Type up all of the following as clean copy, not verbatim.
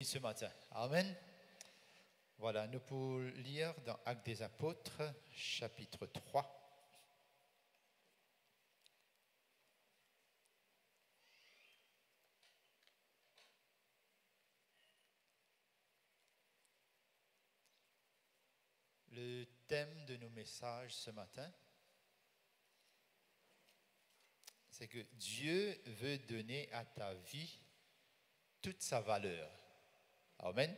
Ce matin. Amen. Voilà, nous pouvons lire dans Actes des Apôtres, chapitre 3. Le thème de nos messages ce matin, c'est que Dieu veut donner à ta vie toute sa valeur. Amen.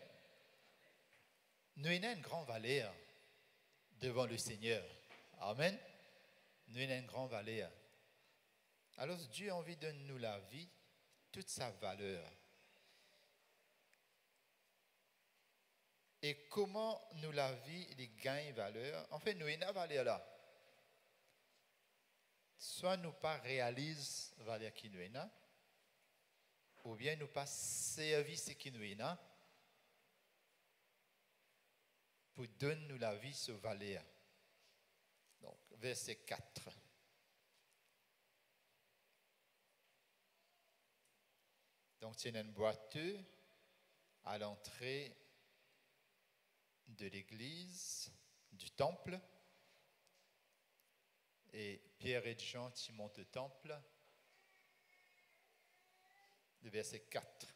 Nous avons une grande valeur devant le Seigneur. Amen. Nous avons une grande valeur. Alors Dieu a envie de donner nous la vie, toute sa valeur. Et comment nous la vie, il gagne valeur? En fait, nous avons une valeur là. Soit nous pas réalisons la valeur qui nous avons, ou bien nous pas servir ce qui nous avons pour donner nous la vie sur valeur. Donc, verset 4. Donc, c'est une boiteux à l'entrée de l'église, du temple. Et Pierre et Jean qui montent au temple. Le verset 4.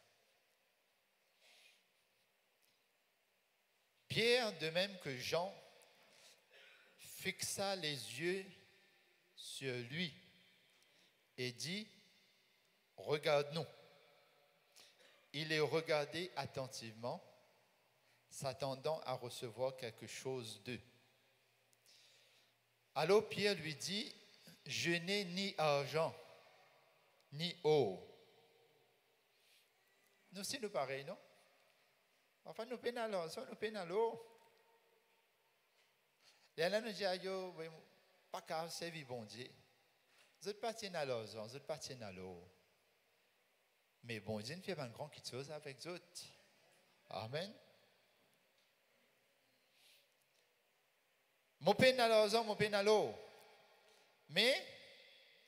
Pierre, de même que Jean, fixa les yeux sur lui et dit, « Regarde-nous. » Il les regardait attentivement, s'attendant à recevoir quelque chose d'eux. Alors Pierre lui dit, « Je n'ai ni argent, ni or. » Nous aussi, nous pareil, non? Enfin, nous peinons alors, ça, nous peinons l'eau. Et là, nous disons, pas qu'à servir bon Dieu. Vous êtes partis dans l'argent, vous êtes partis dans l'eau. Mais bon Dieu ne fait pas un grand quelque chose avec vous autres. Amen. Mon peine dans l'argent, mon peine dans l'eau. Mais,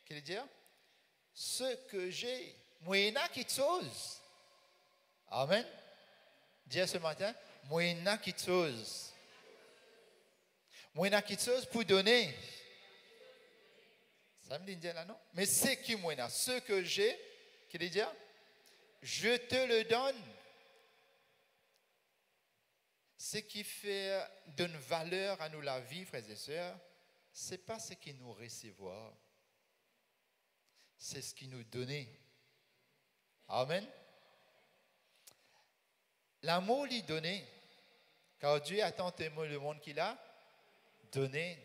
qu'est-ce qu'il dit? Ce que j'ai, moi, il y a quelque chose. Amen. Dis ce matin, moi, il y a quelque chose. Moi, il y a quelque chose pour donner. Ça me dit là, non? Mais c'est qui moi, ce que j'ai, qu'est-ce qu'il dit? Je te le donne. Ce qui fait donne valeur à nous la vie, frères et sœurs, ce n'est pas ce qui nous recevoir, c'est ce qui nous donne. Amen. L'amour lui donné, car Dieu a tant aimé le monde qu'il a donné.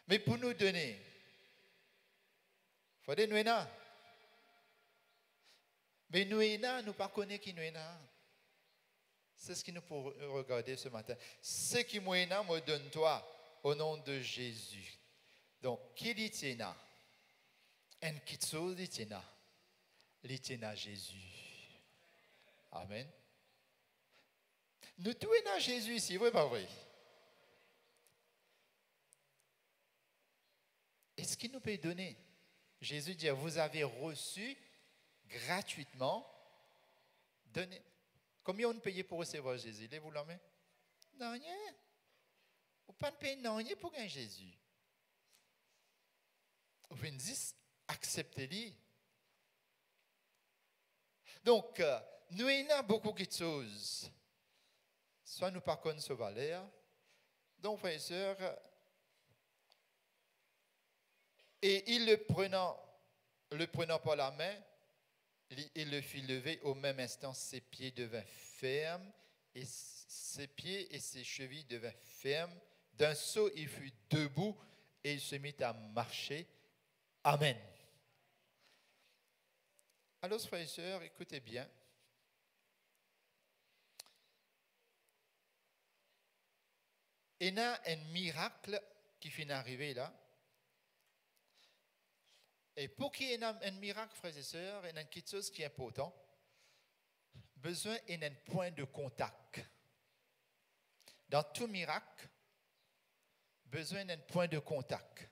Mais pour nous donner, il faut des nous là. Mais nous ne nous pas connaissons qui nous est là. C'est ce qui nous faut regarder ce matin. Ce qui nous est là, me donne toi au nom de Jésus. Donc, qui dit là? En qui chose dit là? Dit là Jésus. Amen. Nous tous dans Jésus ici, oui, pas vrai? Est-ce qu'il nous peut donner? Jésus dit, vous avez reçu gratuitement, donné. Combien on paye pour recevoir Jésus? Vous l'avez? Non, rien. Vous ne payez pas rien pour gagner Jésus. Vous venez accepter-le. Donc, nous avons beaucoup de choses. Soit nous ne connaissons pas ce valeur. Donc, frères et sœurs, et il le prenant par la main, il le fit lever. Au même instant, ses pieds devinrent fermes, et ses pieds et ses chevilles devinrent fermes. D'un saut, il fut debout, et il se mit à marcher. Amen. Alors, frères et sœurs, écoutez bien. Il y a un miracle qui finit d'arriver là. Et pour qu'il y ait un miracle, frères et sœurs, il y a quelque chose qui est important. Besoin d'un point de contact. Dans tout miracle, besoin d'un point de contact.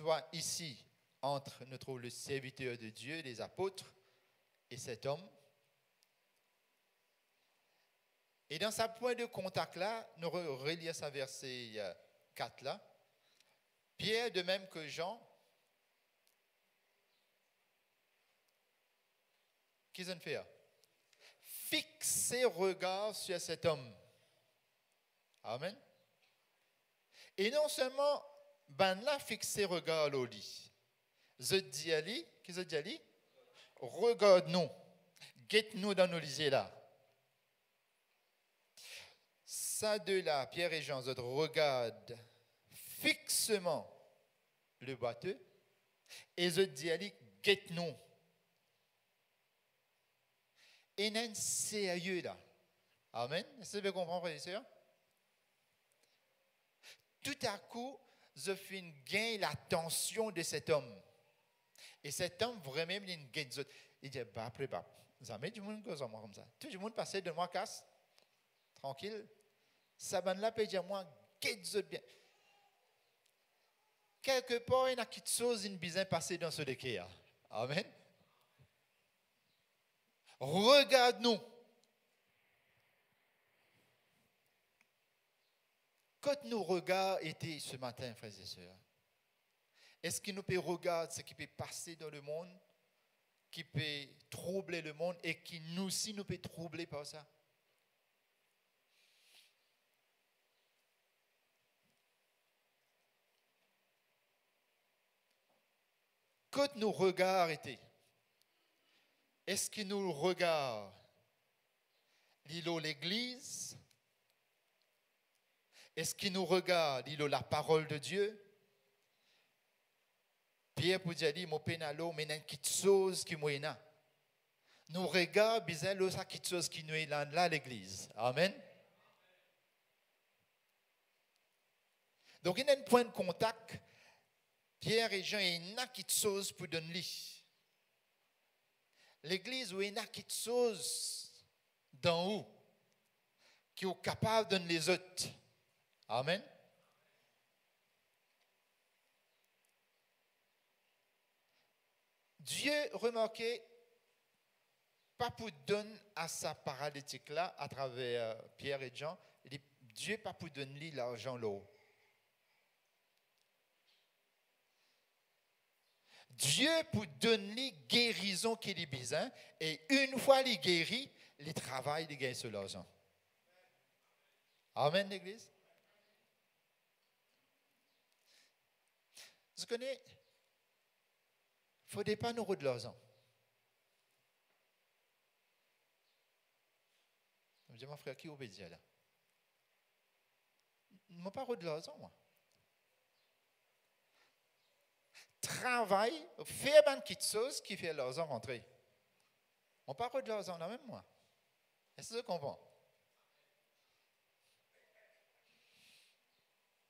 soit ici, entre, nous trouve le serviteur de Dieu, les apôtres, et cet homme. Et dans sa point de contact-là, nous relisons ce verset 4-là. Pierre, de même que Jean, qu'est-ce qu'on fait? Fixer regard sur cet homme. Amen. Et non seulement, ben là, fixer regard au lit. Je dis à lui, qu'est-ce que je dis à lui? Regarde-nous. Guette-nous dans nos lisiers là. Ça de là, Pierre et Jean, regardent fixement le boiteux et je dis à lui, guette-nous. Et il y a un sérieux là. Amen. Est-ce que vous comprenez, frères et sœurs? Tout à coup, je fais gagner l'attention de cet homme. Et cet homme, vraiment, il a une gaine. Il dit, bah, après, bah, jamais du monde cause moi comme ça. Tout le monde passait de moi casse, tranquille. Ça va là, peut dire, moi, gaine bien. Quelque part, il y a quelque chose, une besoin passé dans ce décret. Amen. Regarde-nous. Quand nos regards étaient ce matin, frères et sœurs, est-ce que nous pouvons regarder ce qui peut passer dans le monde, qui peut troubler le monde et qui nous aussi nous peut troubler par ça? Quand nos regards étaient, est-ce que nous regardons l'église? Est-ce qu'il nous regarde, il a la parole de Dieu? Pierre pour dire, mon pénalo, mais il y a quelque chose qui est là. Nous regardons, il y a quelque chose qui nous est là, l'église. Amen. Donc, il y a un point de contact. Pierre et Jean, il y a quelque chose pour donner. L'église, où il y a quelque chose d'en haut qui est capable de donner les autres. Amen. Dieu, remarquez, pas pour donner à sa paralytique-là, à travers Pierre et Jean, Dieu pas pour donner l'argent là-haut. Dieu pour donner guérison qu'il est besoin, et une fois il guérit, il travaille, il gagne sur l'argent. Amen, l'église. Vous connaissez, il ne faudrait pas nous de l'argent. Je dis, mon frère, qui obéit là? Je ne pas de l'argent, moi. Travaille, fais une petite chose qui fait l'argent rentrer. On parle de l'argent là même, moi. Est-ce que vous comprenez?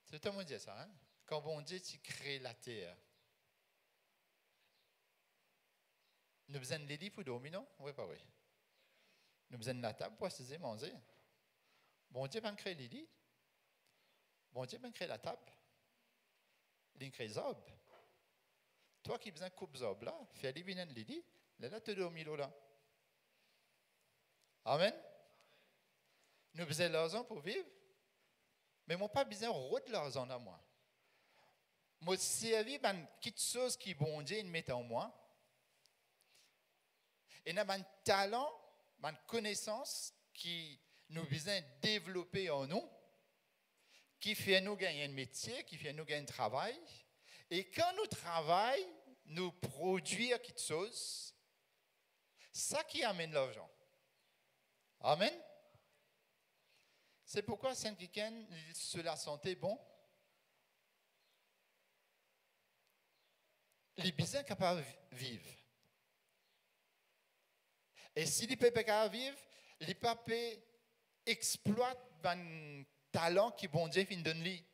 C'est tout le monde dit ça, hein? Quand bon Dieu, tu crées la terre. Nous avons besoin de l'élite pour dormir, non? Oui, pas oui. Nous avons besoin de la table pour se manger. Bon Dieu va créer l'élite. Bon Dieu va créer la table. Il crée les arbres. Toi qui as besoin de coupe arbres là, fais les binanes l'élite, là, tu dormis là. Amen. Nous avons besoin de l'argent pour vivre. Mais nous n'avons pas besoin de l'argent là, moi. Moi, servi une petite chose qui bon Dieu met en moi. Et nous avons un talent, une connaissance qui nous besoin développer en nous, qui fait nous gagner un métier, qui fait nous gagner un travail. Et quand nous travaillons, nous produisons quelque chose, ça qui amène l'argent. Amen. C'est pourquoi Saint-Weekend, sur la santé, bon, les besoins capables de vivre. Et si les peuples capables de vivre, les peuples exploitent un talent qui bon Dieu fin donne lui.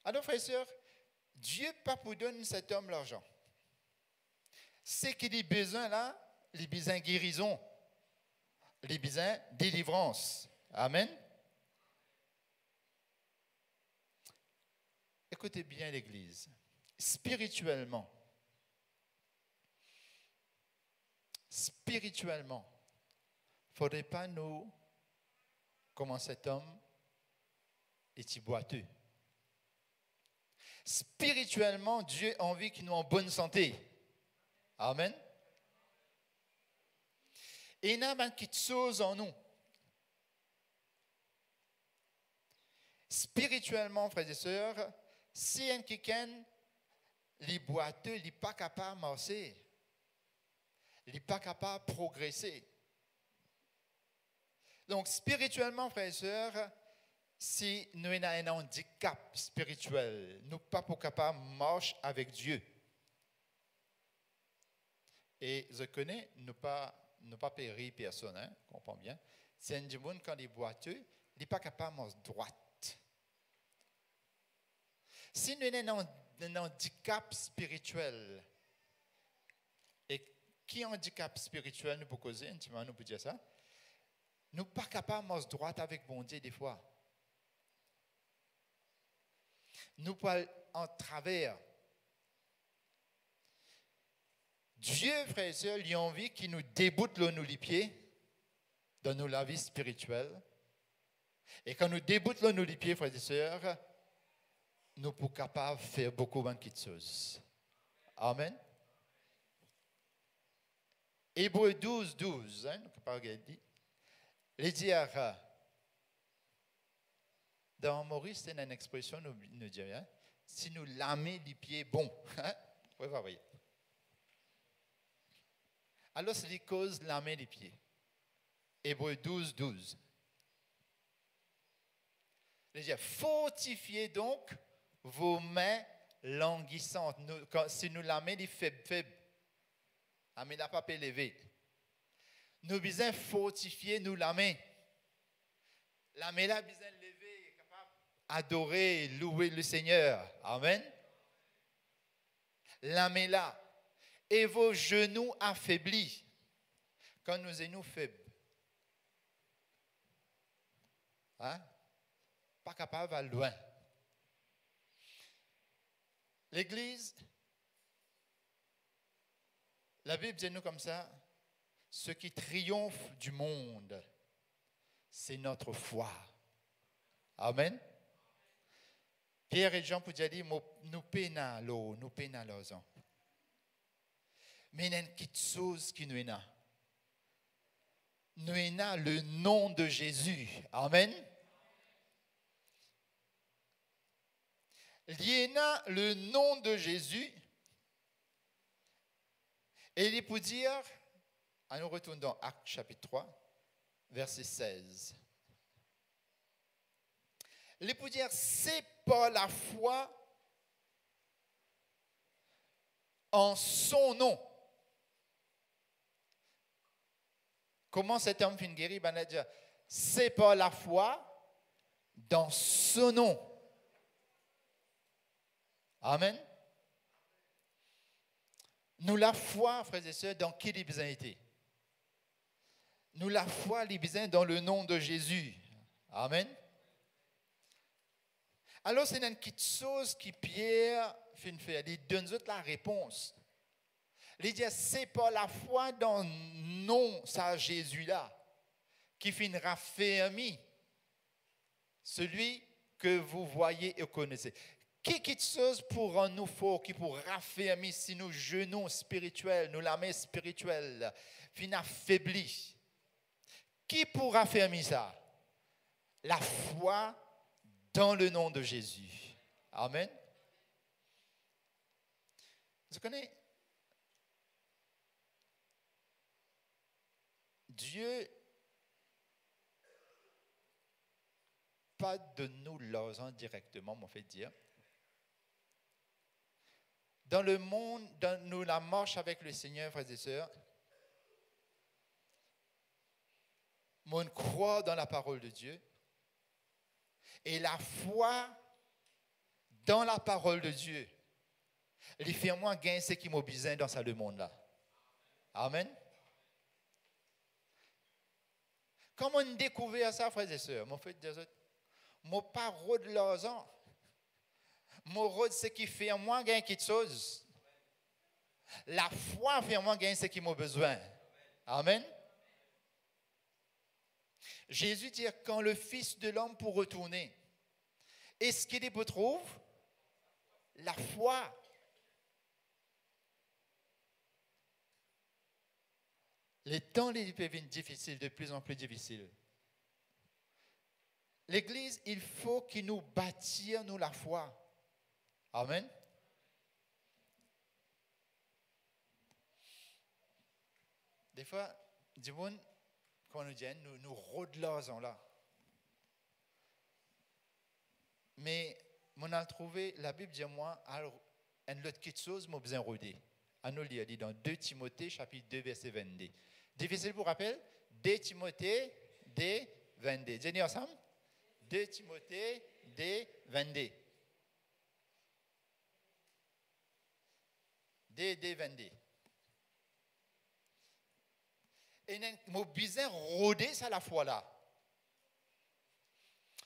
Alors, frères et sœurs, Dieu pas pour donner cet homme l'argent. C'est qu'il a besoin là, les besoins guérison, les besoins délivrance. Amen. Écoutez bien l'Église. Spirituellement, il ne faudrait pas nous, comme cet homme, est boiteux. Spirituellement, Dieu a envie que nous en bonne santé. Amen. Et il y a une petite chose en nous. Spirituellement, frères et sœurs, si un quelqu'un est boiteux, il n'est pas capable de marcher. Il n'est pas capable de progresser. Donc, spirituellement, frères et sœurs, si nous avons un handicap spirituel, nous ne sommes pas capables de marcher avec Dieu. Et je connais, nous ne pas périr personne, hein, comprends bien. C'est un monde quand il est boiteux, il n'est pas capable de marcher droite. Si nous avons un handicap spirituel, et qui handicap spirituel nous peut causer, nous peut dire ça, nous ne sommes pas capables de marcher droite avec bon Dieu des fois. Nous parlons en travers. Dieu, frères et sœurs, il a envie qu'il nous déboute nous les pieds dans la vie spirituelle. Et quand nous déboute nous les pieds, frères et sœurs, nous sommes capables de faire beaucoup de choses. Amen. Hébreux 12, 12, hein, nous pouvons regarder. Les dire, dans Maurice, c'est une expression, nous dit, hein, si nous lamons les pieds, bon. Hein, vous voyez. Alors, c'est les causes lamer les pieds. Hébreux 12, 12. Il dit, fortifiez donc vos mains languissantes. Si nous lamons les faibles, mais n'a pas élevé. Nous besoin fortifier nous la main. La main là besoin lever, capable adorer, louer le Seigneur. Amen. La main là. Et vos genoux affaiblis. Quand nous sommes faibles. Hein? Pas capable d'aller loin. L'Église, la Bible dit nous comme ça, ce qui triomphe du monde, c'est notre foi. Amen. Pierre et Jean pour dire, nous peinons l'eau, nous peinons l'ozon. Mais il y a une petite chose qui nous est là. Nous avons le nom de Jésus. Amen. Il y a le nom de Jésus. Et il est pour dire, nous retournons dans Actes chapitre 3, verset 16. Il est pour dire, c'est pas la foi en son nom. Comment cet homme finit guéri? Ben, il dit, c'est pas la foi dans son nom. Amen. Nous la foi, frères et sœurs, dans qui les besoins étaient? Nous la foi, les besoins dans le nom de Jésus. Amen. Alors, c'est une petite chose qui Pierre fait faire. Il donne la réponse. Il dit, c'est pas la foi dans le nom, ça Jésus-là, qui fait une raffermi. Celui que vous voyez et connaissez. Quelque chose pour nous fort, qui pour raffermir si nos genoux spirituels, nos lames spirituelles, fin affaiblis. Qui pour raffermir ça? La foi dans le nom de Jésus. Amen. Vous connaissez? Dieu, pas de nous l'argent directement, on fait dire. Dans le monde, dans nous la marche avec le Seigneur, frères et sœurs, on croit dans la parole de Dieu et la foi dans la parole de Dieu. Il fait moins gagner ce qui m'a besoin dans ce monde-là. Amen. Comment on découvre ça, frères et sœurs? Mon fait dire, mon parole de l'argent, Mon rôle, c'est qui fait en moi gagner quelque chose. La foi fait en moi gagner ce qui m'a besoin. Amen. Jésus dit, quand le Fils de l'homme pour retourner, est-ce qu'il y retrouve la foi? Les temps les peuvent être difficiles, de plus en plus difficiles. L'Église, il faut qu'il nous bâtisse nous la foi. Amen. Des fois, du monde, quand nous disons, nous rôdons là. Mais, on a trouvé, la Bible dit moi, une autre quelque chose, moi, besoin de rôder. À nous lire, dit dans 2 Timothée, chapitre 2, verset 22. Difficile pour rappel? 2 Timothée, 2, 22. Dis-nous ensemble? 2 Timothée, 2, 22. 2, 22. Et nous besoin rôder ça la foi là.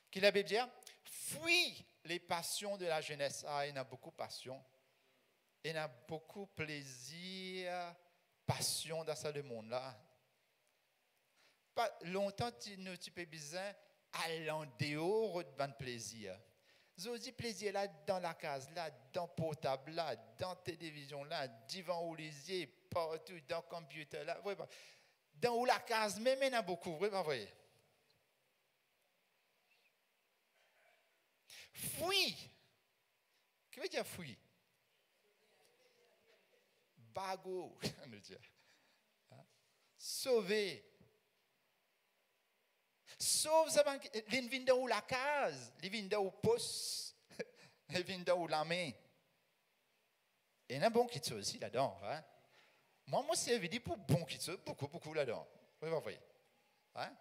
Qui la Bible dit? Fuis les passions de la jeunesse. Ah, il y a beaucoup de passion. Il y a beaucoup de plaisir, passion dans ce monde-là. Pas longtemps, tu peux besoin aller en dehors de plaisir. Je dis plaisir là, dans la case, là, dans le portable, là, dans la télévision, là, divan ou les yeux, partout, dans le computer, là. Dans la case, même il y en a beaucoup, vous voyez. Fuis. Que veut dire fuis? Bago, on veut dire. Sauver. Sauve ça, les vins dans la case, les vins dans le poste, les vins dans la main. Et il y en a bon qui sont aussi là-dedans. Hein? Moi, c'est dit pour bon qui sont beaucoup là-dedans. Vous voyez. Hein?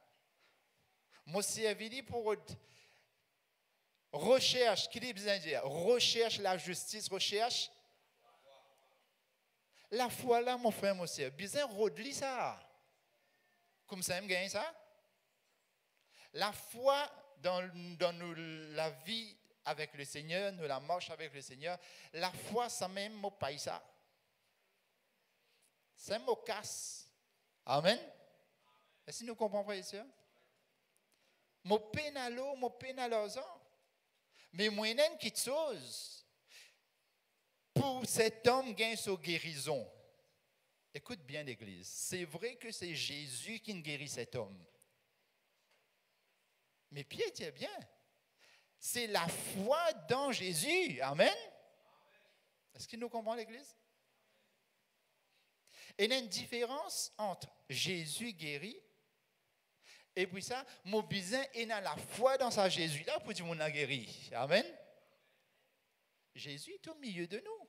Moi, c'est dit pour recherche, qui dit besoin de dire? Recherche la justice, recherche la foi là, mon frère, mon sœur. Besoin de redire ça. Comme ça, me gagne ça. La foi dans la vie avec le Seigneur, nous la marche avec le Seigneur, la foi, ça même me paye ça. Ça me casse. Amen. Est-ce que nous comprenons, frère et sœur? Mon peine à l'eau, mon peine à l'argent. Mais moi, il y a une petite chose. Pour cet homme gagne sa guérison. Écoute bien l'Église. C'est vrai que c'est Jésus qui guérit cet homme. Mais Pierre dit bien, c'est la foi dans Jésus. Amen. Est-ce qu'il nous comprend l'Église? Et il y a une différence entre Jésus guéri et puis ça, mon besoin est dans la foi dans sa Jésus là pour dire qu'on a guéri. Amen. Jésus est au milieu de nous.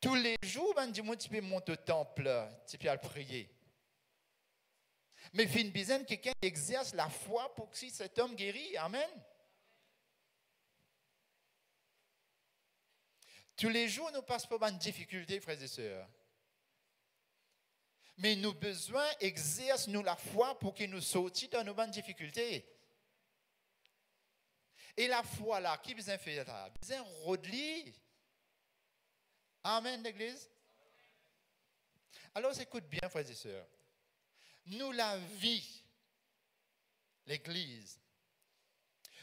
Tous les jours, ben, dis-moi, tu peux monter au temple, tu peux aller prier. Mais il y a une besoin de quelqu'un qui exerce la foi pour que cet homme guérit. Amen. Tous les jours, nous passons par une difficulté, frères et sœurs. Mais nous avons besoin d'exercer nous la foi pour qu'il nous sortions dans nos bonnes difficultés. Et la foi là, qui besoin faire ça? Besoin redire. Amen, l'Église. Alors, écoute bien, frères et sœurs. Nous, la vie, l'Église.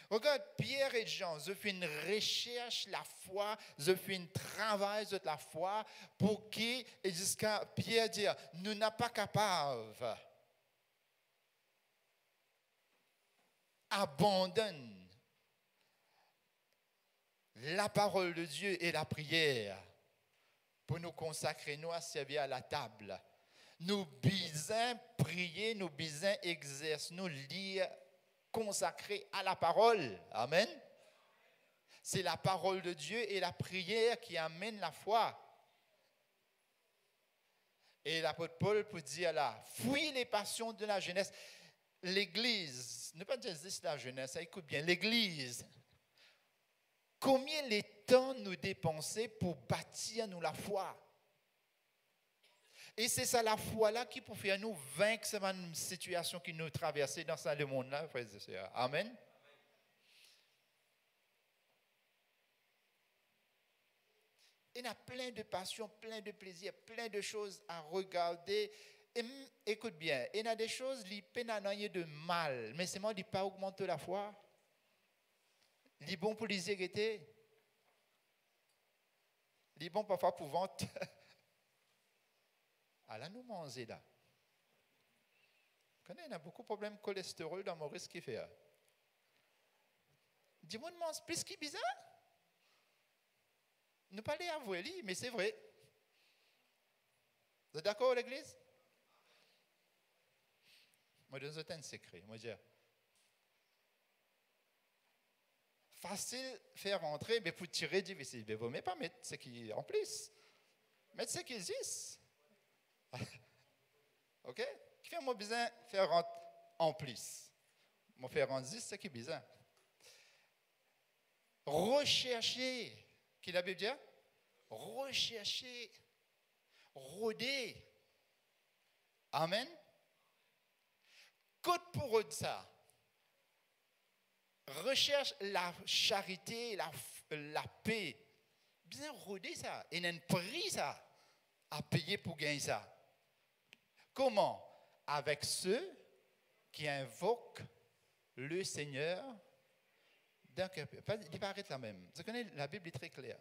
Regarde, Pierre et Jean, je fais une recherche la foi, je fais un travail de la foi pour qui, et jusqu'à Pierre dire, nous n'sommes pas capables. Abandonne la parole de Dieu et la prière pour nous consacrer, nous à servir à la table. Nous besoin prier, nous besoin exercer, nous lire, consacrer à la parole. Amen. C'est la parole de Dieu et la prière qui amène la foi. Et l'apôtre Paul peut dire là, fuis les passions de la jeunesse. L'Église, ne pas dire la jeunesse, ça écoute bien, l'Église. Combien de temps nous dépenser pour bâtir nous la foi? Et c'est ça la foi là qui peut faire nous vaincre cette situation qui nous traverse dans ce monde là, frères et sœurs. Amen. Il y a plein de passions, plein de plaisirs, plein de choses à regarder. Et, écoute bien, il y a des choses qui peuvent n'ayant de mal, mais c'est moi qui pas augmenter la foi. Il est bon pour les irriter. Il est bon parfois pour vendre. Ah là, nous manger là. Vous connaissez, il y a beaucoup de problèmes de cholestérol dans Maurice qui fait. Dis-moi, on mange plus qui est bizarre. Nous pas les avouer, mais c'est vrai. Vous êtes d'accord, l'église? Moi, je donne un secret. Moi, je dis, facile faire rentrer, mais pour tirer difficile. Mais vous ne pas mettre ce qui est en plus. Mettre ce qui existe. OK? Qui fait moi besoin de faire rentrer en plus? Moi, faire rentrer ce qui est besoin. Rechercher. Qui la Bible dit? Rechercher. Rôder. Amen. Côte pour eux de ça. Recherche la charité, la paix. Bien rôder ça. Et un prix ça. À payer pour gagner ça. Comment? Avec ceux qui invoquent le Seigneur d'un cœur pur. Il ne pas arrêter la même. Vous connaissez, la Bible est très claire.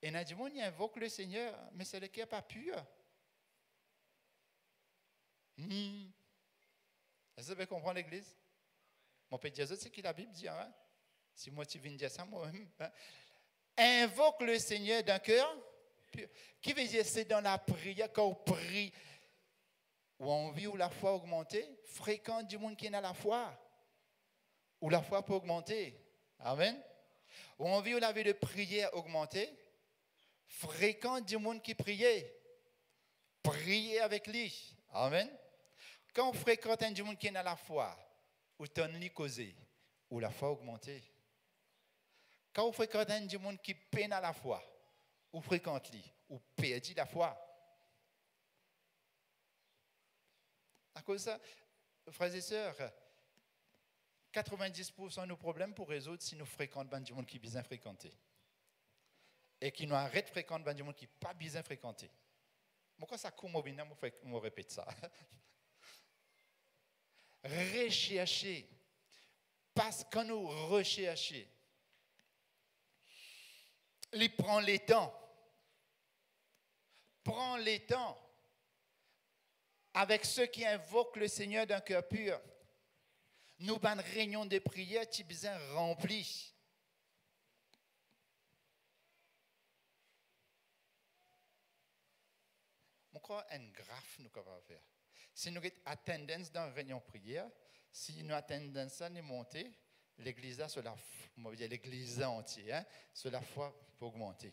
Et il y a du monde qui invoque le Seigneur, mais c'est le cœur pas pur. Est-ce que vous pouvez comprendre l'Église? Mon père Dieu, c'est ce que la Bible dit. Hein? Si moi tu viens dire ça, moi-même. Hein? Invoque le Seigneur d'un cœur pur. Qui veut dire c'est dans la prière quand on prie ou on vit où la foi augmentée, fréquente du monde qui est dans la foi. Où la foi peut augmenter. Amen. Ou on vit où la vie de prière augmentée, fréquente du monde qui priait. Priez avec lui. Amen. Quand on fréquente un du monde qui est dans la foi, ou t'en lit causer, ou la foi augmentée. Quand on fréquente un du monde qui peine à la foi, ou fréquente lui, ou perdit la foi. À cause de ça, frères et sœurs, 90% de nos problèmes pour résoudre si nous fréquentons du monde qui est bien fréquenté. Et qui nous arrête de fréquenter du monde qui n'est pas bien fréquenté. Pourquoi ça court moi répète ça? Rechercher. Parce que nous recherchons, il prend les temps. Prends les temps avec ceux qui invoquent le Seigneur d'un cœur pur. Nous avons une réunion de prière qui est bien remplie. Je crois un graphe nous pouvons faire. Si nous avons attendance dans la réunion de prière, si nous avons tendance à nous monter, l'église l'église entière, hein, sur la foi peut augmenter.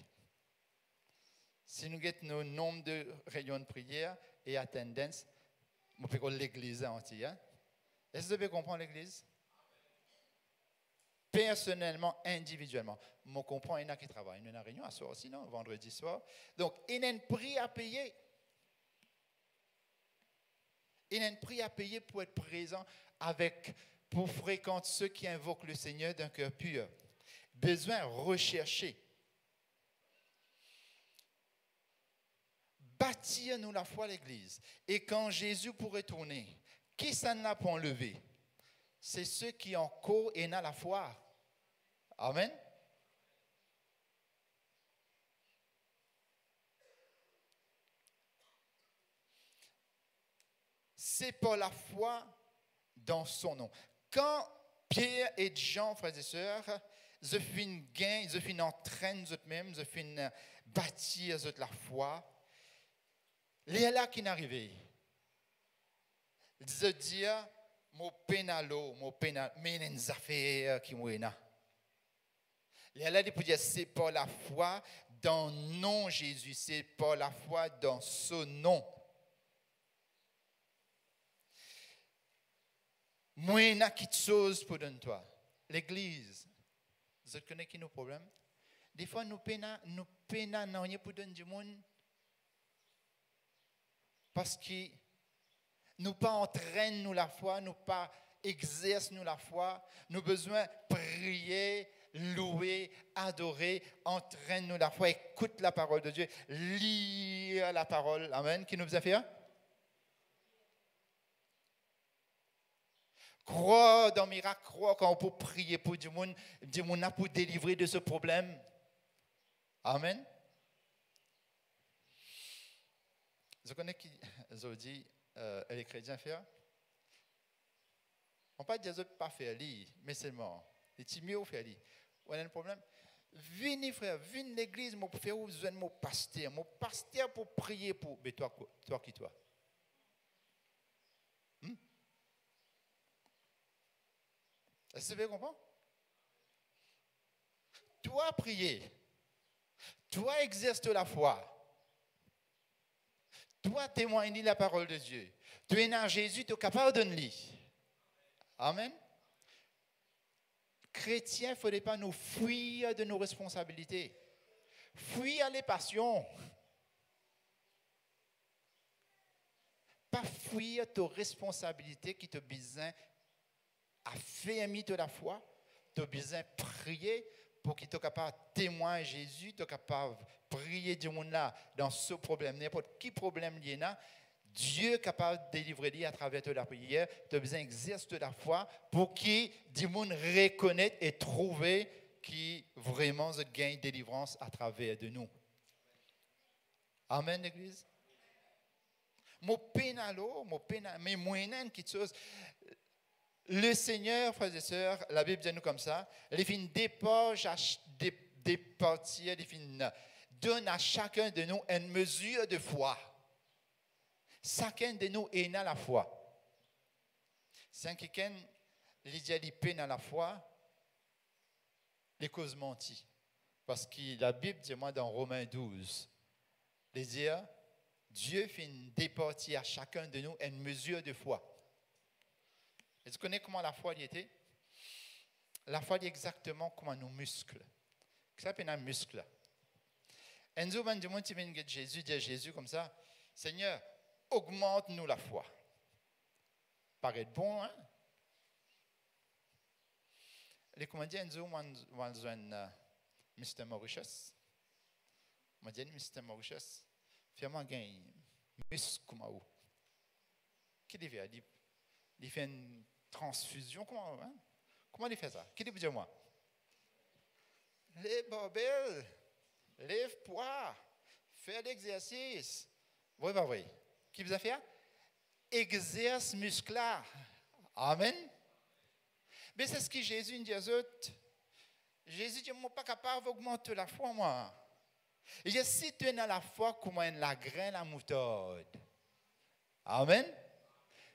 Si nous avons nos nombre de réunions de prière et attendance, on peut l'église entière. Est-ce que vous pouvez comprendre l'église? Personnellement, individuellement. Je comprends, il y en a qui travaillent. Il y a une réunion à soir, sinon vendredi soir. Donc, il y a un prix à payer. Il y a un prix à payer pour être présent pour fréquenter ceux qui invoquent le Seigneur d'un cœur pur. Besoin rechercher. Bâtir nous la foi à l'église. Et quand Jésus pourrait tourner, qui ça n'a pas enlevé? C'est ceux qui ont encore et n'a la foi. Amen. C'est par la foi dans son nom. Quand Pierre et Jean, frères et sœurs, ils fin gain, ils fin entraînent eux-mêmes, ils fin bâtir la foi, il y a là qui n'arrivait. Ils se disent, mon pénalo, mais il y a des affaires qui m'ont là. Il y a là qui dire, c'est pas la foi dans nom Jésus, c'est pas la foi dans son nom. Moi, il y a quelque chose pour donner toi. L'église, vous connaissez qui nos problèmes? Des fois, nous peinons pour donner du monde parce que nous pas entraînent nous la foi, nous pas exercent nous la foi, nous besoin de prier louer, adorer, entraîne-nous la foi, écoute la parole de Dieu, lire la parole. Amen. Qui nous a fait? Croire dans le miracle, croire quand on peut prier pour du monde pour délivrer de ce problème. Amen. Je connais qui, je dis, les chrétiens faire. On ne peut pas dire que je ne peux pas faire lire, mais seulement, c'est mieux faire lire. On a un problème. Venez frère, venez l'église, je faire besoin de mon pasteur pour prier pour. Mais toi qui toi? Est-ce que vous comprenez? Toi prier, toi exerce la foi. Toi témoigner la parole de Dieu. Tu es en Jésus, tu es capable de le lire. Amen. Chrétiens, il ne faudrait pas nous fuir de nos responsabilités. Fuir les passions. Pas fuir tes responsabilités qui te besoin affermir de la foi. Tu as besoin de prier pour qu'il soit capable de témoigner Jésus, tu es capable de prier du monde là dans ce problème, n'importe quel problème il y a. Dieu est capable de délivrer à travers de la prière. Tu as besoin d'exercer de la foi pour qu'il du monde reconnaisse et trouve qui vraiment gagne délivrance à travers de nous. Amen, l'Église. Mon pénalo, mais moyen quelque chose. Le Seigneur, frères et sœurs, la Bible dit nous comme ça, il fait une départir, il donne à chacun de nous une mesure de foi. Chacun de nous est dans la foi. Si quelqu'un dit peine à la foi, les causes menties. Parce que la Bible dit moi dans Romains 12, il dit Dieu fait une départir à chacun de nous une mesure de foi. Et tu connais comment la foi y était? La foi est exactement comme nos muscles. Ça s'appelle un muscle. Un jour, tu viens de Jésus, dit à Jésus comme ça, Seigneur, augmente-nous la foi. Paraît bon, hein? Les commandants, un jour, on a Mr. Mauritius. On dit, Mr. Mauritius, fais-moi gagner muscle comme ça. Qu'est-ce qu'il fait? Il fait une transfusion. Comment il fait ça? Qui dit dire moi? Les barbelles, lève poids, faire l'exercice. Oui, pas vrai. Qui vous a fait? Exerce musculaire. Amen. Mais c'est ce que Jésus dit aux autres. Jésus dit, je ne suis pas capable d'augmenter la foi, moi. Et je si tu es dans la foi comme la graine à moutarde. Amen.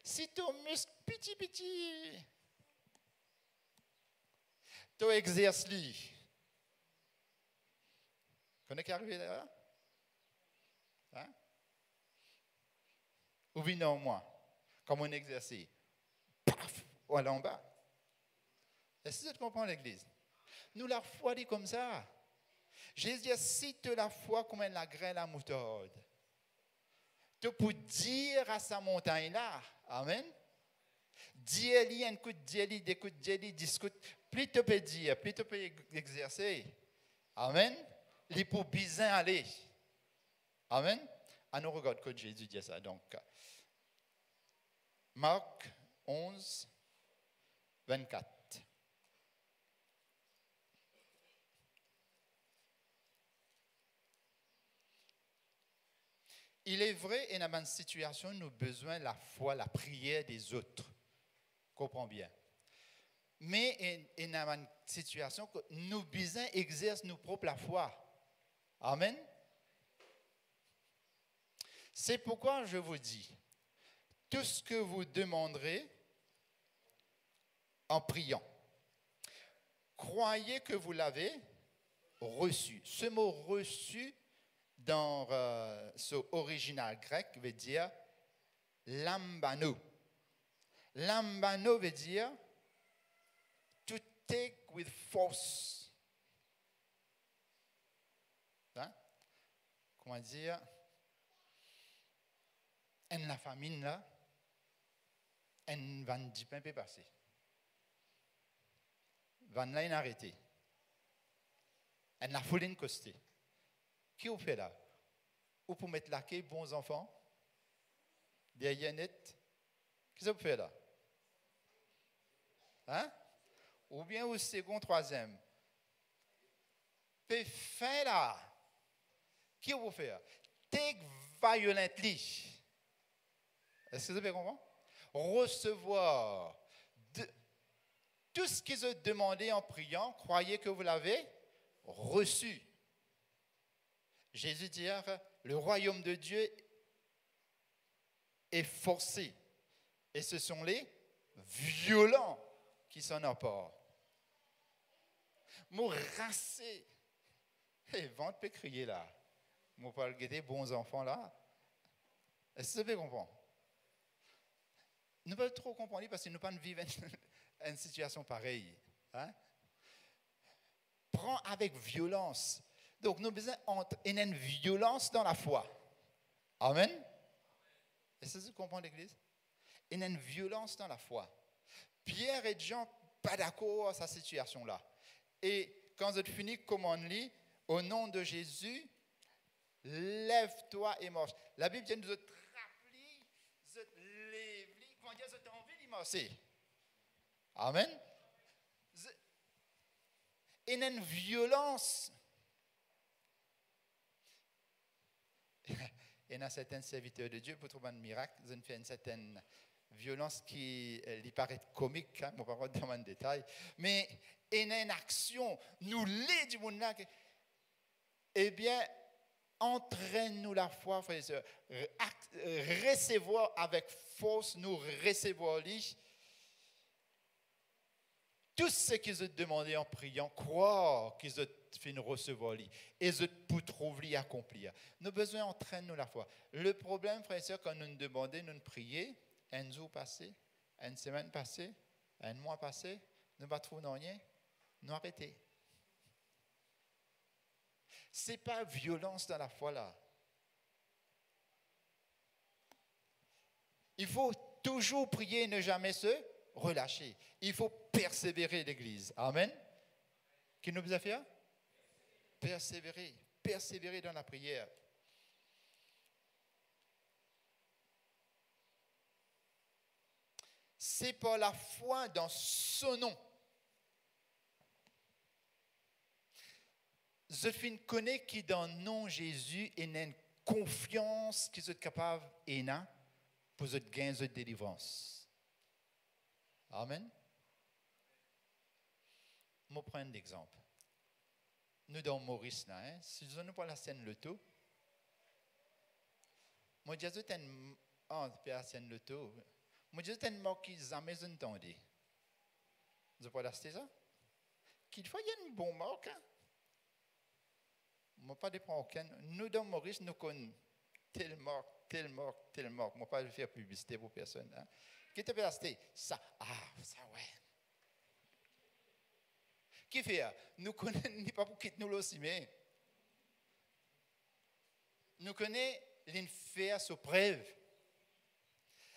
Si ton muscle petit, tu exerces lui. Connais qui est arrivé là? Hein? Ou bien non, moi, comme on exerce. Paf, ou en bas. Est-ce que tu comprends l'église? Nous, la foi dit comme ça. Jésus dit, si tu la foi comme la graine à moutarde, tu peux dire à sa montagne-là, amen, dis-lui un coup de dis-lui, dis-lui, discute, plus tu peux dire, plus tu peux exercer, amen, il peut bien aller, amen. À nous regarde que Jésus dit ça, donc, Marc 11, 24. Il est vrai, et dans une situation, nous avons besoin de la foi, la prière des autres. Comprends bien. Mais dans une situation, nous avons besoin d'exercer nos propres la foi. Amen. C'est pourquoi je vous dis, tout ce que vous demanderez en priant, croyez que vous l'avez reçu. Ce mot reçu, dans ce original grec, veut dire lambano. Lambano veut dire to take with force. Hein? Comment dire? En la famine là, en van di pain peut passer. Van là, il a arrêté. Elle n'a foulé une costée. Qui vous fait là? Ou pour mettre laqué, bons enfants? Derrière net? Qu'est-ce que vous faites là? Hein? Ou bien au second, troisième? Fait fin là. Qui vous fait? Take violently. Est-ce que vous avez compris? Recevoir. Tout ce qu'ils ont demandé en priant, croyez que vous l'avez reçu. Jésus dit, le royaume de Dieu est forcé. Et ce sont les violents qui s'en emportent. Moi, rassé. Et vente peut crier là. Moi, pas le guetter, bons enfants là. Est-ce que vous comprenez? Nous ne pouvons pas trop comprendre parce que nous ne pouvons pas vivre une situation pareille. Hein? Prends avec violence. Donc, nous avons besoin d'une violence dans la foi. Amen. Est-ce que vous comprenez l'Église? Il y a une violence dans la foi. Pierre et Jean, pas d'accord à cette situation-là. Et quand vous avez fini, comme on lit, au nom de Jésus, lève-toi et marche. La Bible dit nous rappeler, nous lève, quand Dieu a envie de marcher. Amen. Il y a une violence. Il y a certains serviteurs de Dieu pour trouver un miracle, ils ont fait une certaine violence qui lui paraît comique, hein, je ne vais pas rentrer dans le détail, mais il y a une action, nous les du monde là, eh bien, entraîne-nous la foi, frères et sœurs, recevoir avec force, nous recevoir lui. Tout ce qu'ils ont demandé en priant, croire qu'ils ont fait recevoir lui, et ils pour trouver lui accomplir. Nous avons besoin d'entraîner la foi. Le problème, frères et sœurs, quand nous nous demandons, nous prions, un jour passé, une semaine passée, un mois passé, nous ne pas trouver rien, nous arrêtons. Ce n'est pas violence dans la foi là. Il faut toujours prier et ne jamais se relâcher. Il faut persévérer l'Église. Amen. Qui nous a fait? Persévérer. Persévérer dans la prière. C'est par la foi dans son nom. Je fin connais qui dans le nom de Jésus et une confiance qu'ils sont capables et pour gagner de délivrance. Amen. Je vais prendre un exemple. Nous dans Maurice, là, hein, si nous pas la scène le tout, moi je dis la scène le tout. Moi je dis mot qui jamais entendu. Vous pas l'acheter ça? Qu'il faut y a une bonne marque. Hein? Moi pas de prendre aucun. Nous dans Maurice nous connaissons tel marque. Moi pas faire publicité pour personne. Hein? Qui te peut acheter ça? Ah, ça ouais. Qui fait? Nous connaissons pas pour quitter nous aussi, mais nous connaissons l'infère sous preuve.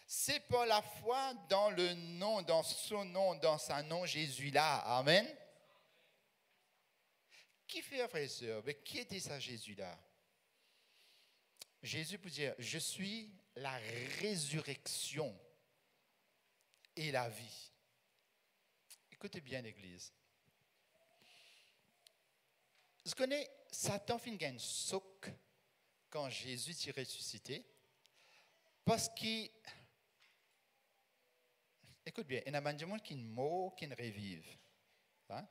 C'est par la foi dans le nom, dans son nom, dans sa nom, Jésus là. Amen. Qui fait, frères et sœurs? Mais qui était ça, Jésus là? Jésus peut dire, je suis la résurrection et la vie. Écoutez bien l'Église. Vous connaissez, Satan fin gagne soc quand Jésus est ressuscité. Parce qu'il. Écoute bien, il y a des gens qui meurent, qui revivent. Hein?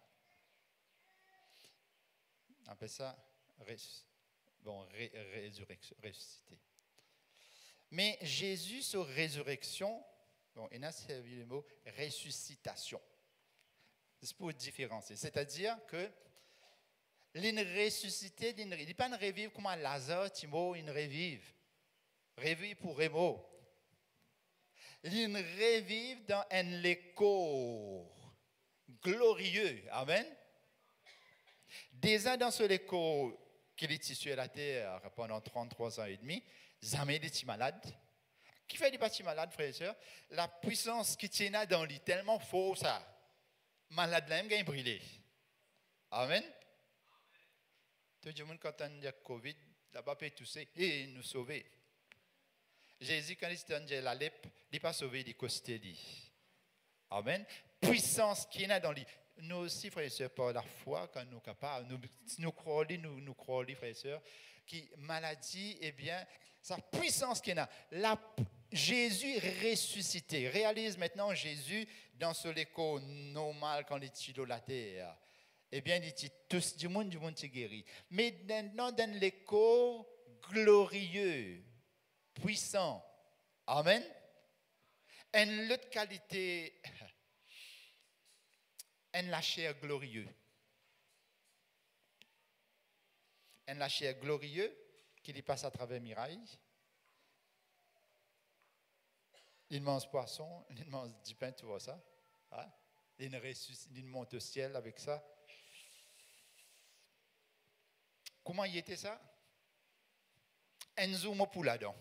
On appelle ça ressuscité. Mais Jésus, sur résurrection, il a servi le mot ressuscitation. C'est pour différencier. C'est-à-dire que l'in ressuscité, il n'est pas un revivre comme un Lazare, Timo, il revive. Revive pour Rémo. Il revive dans un écho glorieux. Amen. Déjà dans ce écho qu'il est issu à la terre pendant 33 ans et demi, jamais des petits malades. Qui fait des petits malades, frères et sœurs? La puissance qui tient dans lui tellement fort, ça. Malade là, même gagne brûlé. Amen. Tout le monde, quand on a le Covid, là-bas, peut tousser et nous sauver. Jésus, quand il était la lèpre, il n'a pas sauvé les costélis. Amen. Puissance qui est là dans lui. Nous aussi, frères et sœurs, par la foi, quand nous sommes capables, nous croyons, frères et sœurs, qui maladie, eh bien, sa puissance qui est là. Jésus ressuscité. Réalise maintenant Jésus dans ce écho normal quand il est sur la terre. Eh bien, il dit tous du monde est guéri. Mais dans l'écho glorieux, puissant. Amen. Une autre qualité, la chair glorieux. La chair glorieux qui lui passe à travers miraille. Il mange poisson, il mange du pain, tu vois ça. Hein? Il monte au ciel avec ça. Comment y était ça? Enzo mo pouladon.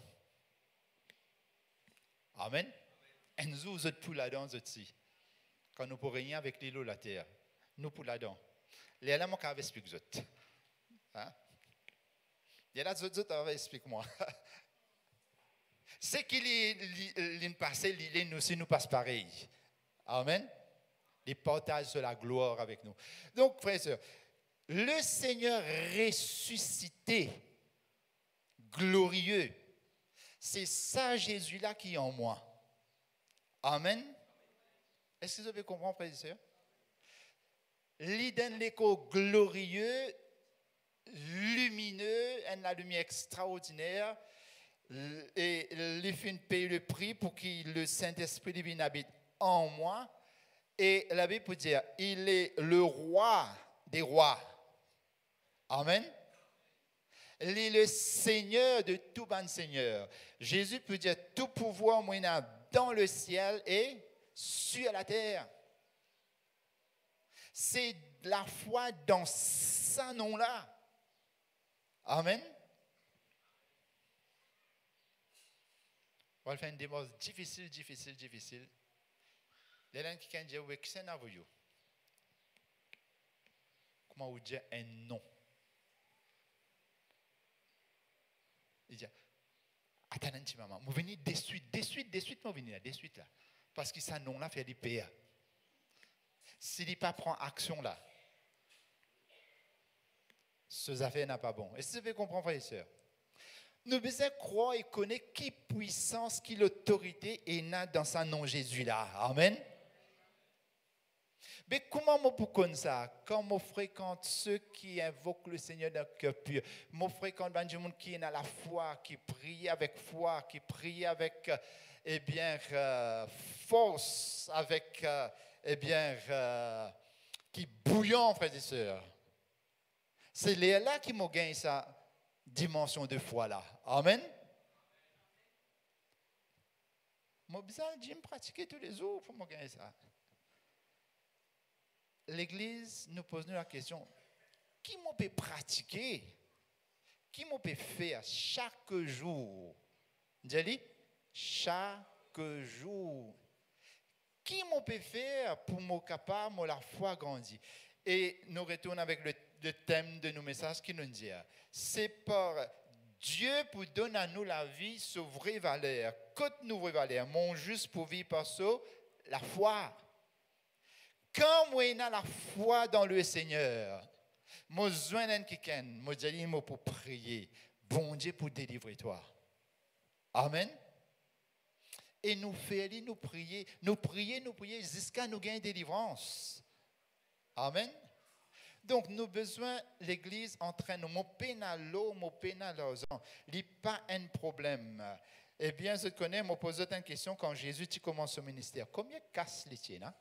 Amen. Enzo zot pouladon zotsi. Quand nous pourrions rien avec l'îlot la terre, nous pouladon. Les là mon cave explique zot. Hein? Il y a là zot explique moi. C'est qu'il est passé, nous aussi nous passe pareil. Amen. Il partage de la gloire avec nous. Donc, frères et sœurs, le Seigneur ressuscité, glorieux, c'est ça Jésus-là qui est en moi. Amen. Est-ce que vous avez compris, frères et sœurs? L'idée l'écho glorieux, lumineux, la lumière extraordinaire, et il fait payer le prix pour que le Saint-Esprit divin habite en moi. Et la Bible peut dire, il est le roi des rois. Amen. Il est le Seigneur de tout bon Seigneur. Jésus peut dire, tout pouvoir moyen dans le ciel et sur la terre. C'est la foi dans ce nom-là. Amen. On va faire une démarche difficile. Les gens qui disent, oui, qu'est-ce que vous avez? Comment vous dire un nom? Il dit, attends un petit moment, vous venez de suite, vous venez de suite là. Parce que ça nom là fait des PA. S'il n'est pas prend action là, ce affaire n'a pas bon. Est-ce que vous comprenez, frères et sœurs? Nous devons croire et connaître qui puissance, qui l'autorité est dans son nom Jésus là. Amen. Mais comment je peux connaître ça? Quand je fréquente ceux qui invoquent le Seigneur d'un cœur pur, je fréquente des gens qui sont dans la foi, qui prient avec foi, qui prient avec force, avec qui bouillon, frères et sœurs. C'est là qui m'ont gagné ça. Dimension de foi là. Amen. Moi, besoin de pratiquer tous les jours pour me gagner ça. L'Église nous pose la question, qui m'en peut pratiquer? Qui m'en peut faire chaque jour? Dis-le, chaque jour. Qui m'en peut faire pour me capable, la foi grandir? Et nous retournons avec le thème de nos messages qui nous dit, c'est par Dieu pour donner à nous la vie sur vraie valeur. Côte nous vraie valeur, mon juste pour vivre par ça, la foi. Quand moi j'ai la foi dans le Seigneur, moi besoin d'un quelqu'un, moi dis pour prier, bon Dieu pour délivrer toi. Amen. Et nous faisons, nous prier jusqu'à nous gagner délivrance. Amen. Donc, nous avons besoin, l'Église entraîne nous. Mon pénalo, mon pénalosan, il n'y a pas un problème. Eh bien, je connais, je me pose une question quand Jésus commence son ministère. Combien casse les tiens?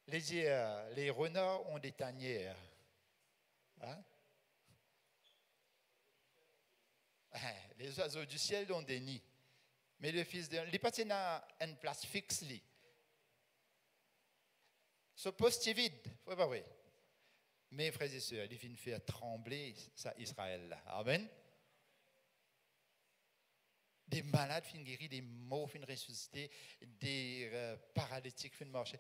Les renards ont des tanières. Hein? Les oiseaux du ciel ont des nids. Mais le fils de l'homme, il n'y a pas une place fixe. Ce poste est vide, c'est pas vrai. Mais frères et sœurs, il vient faire trembler ça Israël. Amen. Des malades finissent guéris, des morts finissent ressuscités, des paralytiques finissent marcher.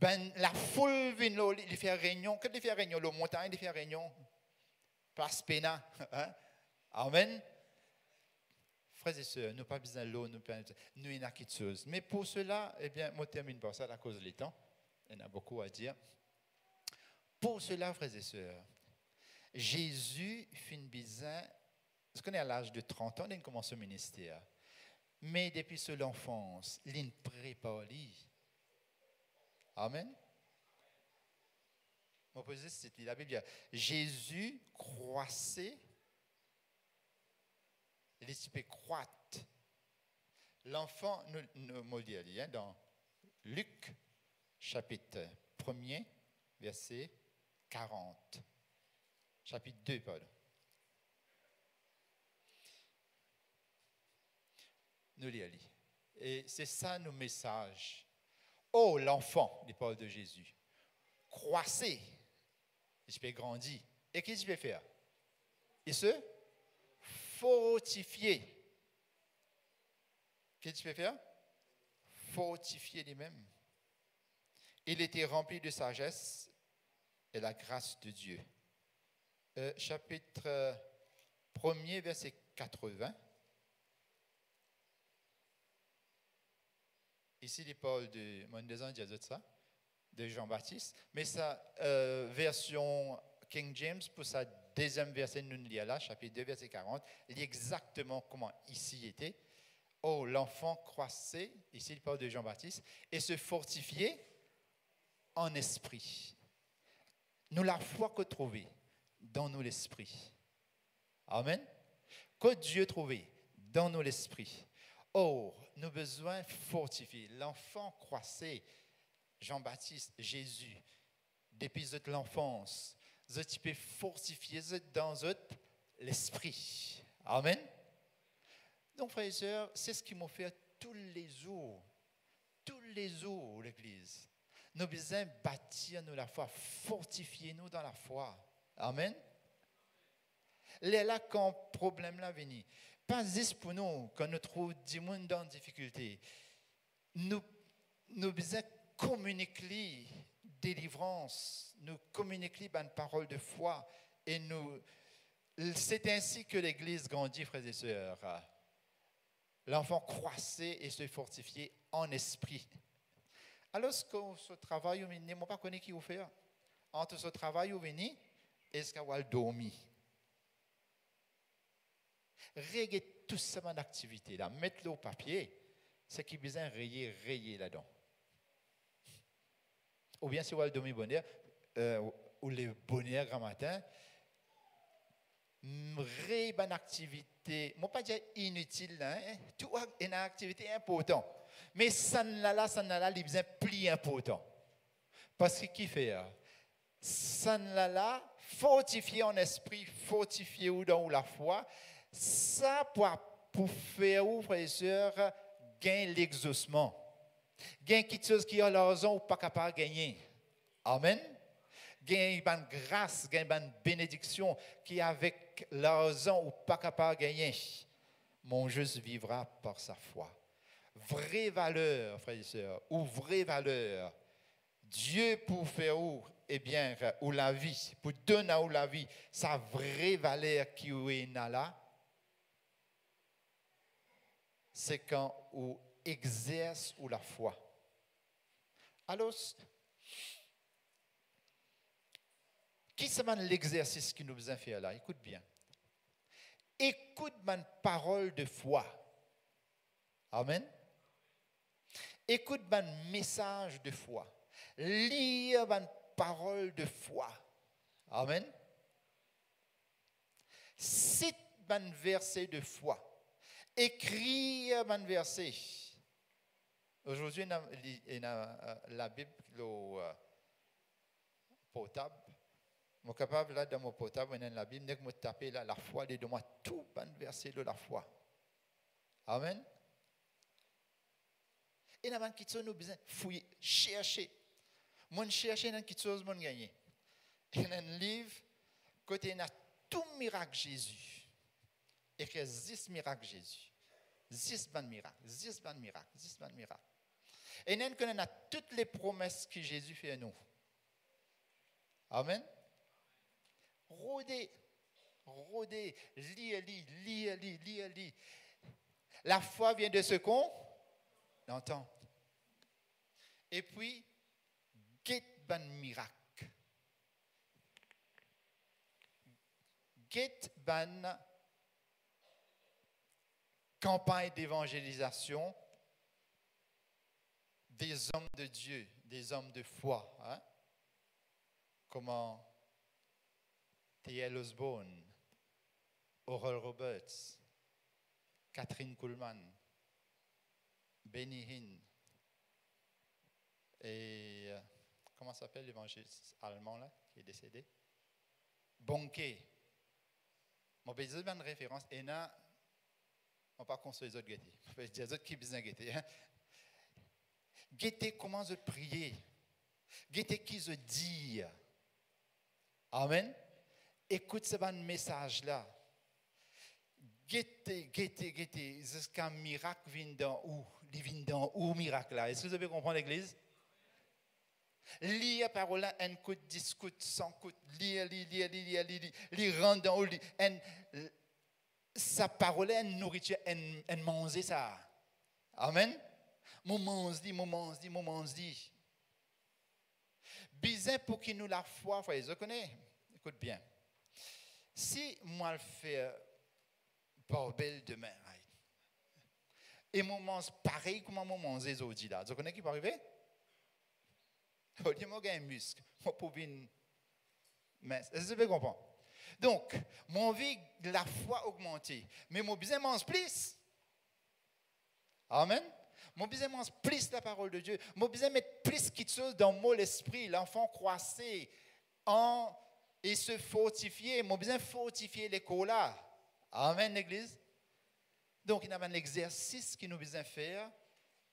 Ben, la foule vient là, il fait réunion. Quand il fait réunion, la montagne, il fait réunion. Place Péna. Hein? Amen. Frères et sœurs, nous pas besoin de l'eau, nous avons quelque chose. Mais pour cela, eh bien, moi, je termine par ça à cause du temps. Il y en a beaucoup à dire. Pour cela, frères et sœurs, Jésus fait besoin, parce qu'on est à l'âge de 30 ans, il commence au ministère. Mais depuis son enfance, il prépare. Amen. Je vais poser cette la Bible. Jésus croissait, il peut croître. L'enfant, nous dit dans Luc, chapitre 1er, verset 40. Chapitre 2, pardon. Nous lisons. Et c'est ça nos messages. Oh, l'enfant, les paroles de Jésus. Croissez. Il peut grandir. Et qu'est-ce qu'il peut faire? Il se fortifier. Qu'est-ce qu'il peut faire? Fortifier lui-même. Il était rempli de sagesse et la grâce de Dieu. Chapitre 1er, verset 80. Ici, les paroles de mon de Jean-Baptiste. Mais sa version King James, pour sa deuxième verset, nous lisons là, chapitre 2, verset 40, il dit exactement comment ici était. Oh, l'enfant croissait, ici, il parle de Jean-Baptiste, et se fortifiait en esprit. Nous la foi que trouver dans nous l'esprit. Amen. Que Dieu trouvait dans nous l'esprit. Oh, nous avons besoin de fortifier. L'enfant croissait, Jean-Baptiste, Jésus, depuis l'enfance, vous pouvez fortifier dans l'esprit. Amen. Donc, frères et sœurs, c'est ce qu'il m'a fait tous les jours, l'Église. Nous avons besoin de bâtir nous la foi, fortifier nous dans la foi. Amen. Là, quand le problème là vient, pas juste pour nous, quand nous trouvons du monde dans la difficulté, nous besoin communiquer délivrance, nous communiquer une parole de foi, et c'est ainsi que l'Église grandit, frères et sœurs. L'enfant croissait et se fortifiait en esprit. Alors, ce travail, je ne sais pas qui vous fait. Entre ce travail, vous venez, est-ce qu'il va dormir? Régler tout ça en activité, là, mettre-le au papier, c'est qu'il besoin de rayer là-dedans. Ou bien si vous avez dormir bonheur, ou le bonheur grand matin, rayer une activité, je ne pas dire inutile, hein, tout est une activité importante. Mais ça là, il besoin plus important. Parce que qui fait? Ça là, fortifier en esprit, fortifier dans la foi, ça pour faire, frères et sœurs, gagner l'exaucement. Gagner quelque chose qui a l'argent ou pas capable de gagner. Amen. Gagner une grâce, gagner une bénédiction qui avec l'argent ou pas capable de gagner. Mon juste vivra par sa foi. Vraie valeur, frères et sœurs, ou vraie valeur. Dieu pour faire où? Eh bien, ou la vie, pour donner à la vie, sa vraie valeur qui est là, c'est quand on exerce ou la foi. Alors, qui c'est l'exercice que nous devons faire là? Écoute bien. Écoute ma parole de foi. Amen. Écoute mon message de foi. Lire ma parole de foi. Amen. Cite mon verset de foi. Écrire mon verset. Aujourd'hui, il y a la Bible portable. Je suis capable, là, dans mon portable, il y a la Bible, je taper là, la foi, de moi tout mon verset de la foi. Amen. Et dans quelque chose, nous besoin fouiller, chercher. Moi, chercher dans quelque chose, moi, gagner. Il y a un livre, côté il y a tout miracle Jésus. Écrit 10 miracles Jésus. 10 miracles. Et nous connaissons toutes les promesses que Jésus fait à nous. Amen. Rôdez, lis. La foi vient de ce qu'on entend. Et puis, guette ban miracle. Guette ban campagne d'évangélisation des hommes de Dieu, des hommes de foi. Hein? Comment T.L. Osborne, Oral Roberts, Catherine Kuhlman, Benny Hinn, et comment s'appelle l'évangéliste allemand là, qui est décédé? Bonke. Mon besoin de référence, et là, on ne va pas construire les autres guettés. On va dire les autres qui besoin de guetter. Guetter comment je prier. Guetter qui je dis. Amen. Écoute ce message là. Guetter. Jusqu'à miracle vient dans où? Il vient dans où miracle là? Est-ce que vous avez compris l'église? Lire la parole là, un coup, discute, sans coup, lire, rentre dans où, sa parole est une nourriture, elle mange ça. Amen. Moment dit. Bizarre pour qu'il nous la foi, frère, je connais. Écoute bien. Si moi je fais bordel demain, et moi mange pareil comme moi mange les autres là, je connais qui peut arriver? Au lieu de un muscle, moi pour une mince. Est-ce que vous comprenez? Donc, mon vie, la foi augmentée, mais mon besoin mange plus. Amen. Mon besoin mange plus la parole de Dieu. Mon besoin mettre plus quelque chose dans mon esprit. L'enfant croissait et se fortifier. Mon besoin fortifier l'école là. Amen, l'église. Donc, il y a un exercice que nous besoin faire.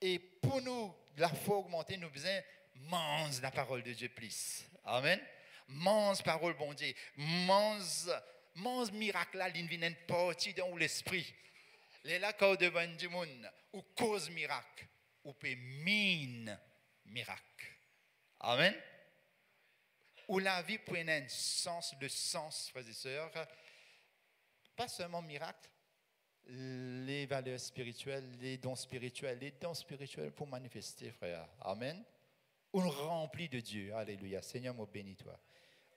Et pour nous, la foi augmentée, nous besoin mange la parole de Dieu plus. Amen. Mange parole bon Dieu. Mange miracle là, il vient une partie dans l'esprit. Les là quand devant du monde ou cause miracle ou peut mine miracle. Amen. Où la vie prenne un sens, le sens, frères et sœurs, pas seulement miracle, les valeurs spirituelles, les dons spirituels pour manifester, frère. Amen. On remplit de Dieu. Alléluia. Seigneur, moi bénis toi.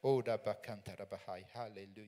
Oh, d'abord, alléluia.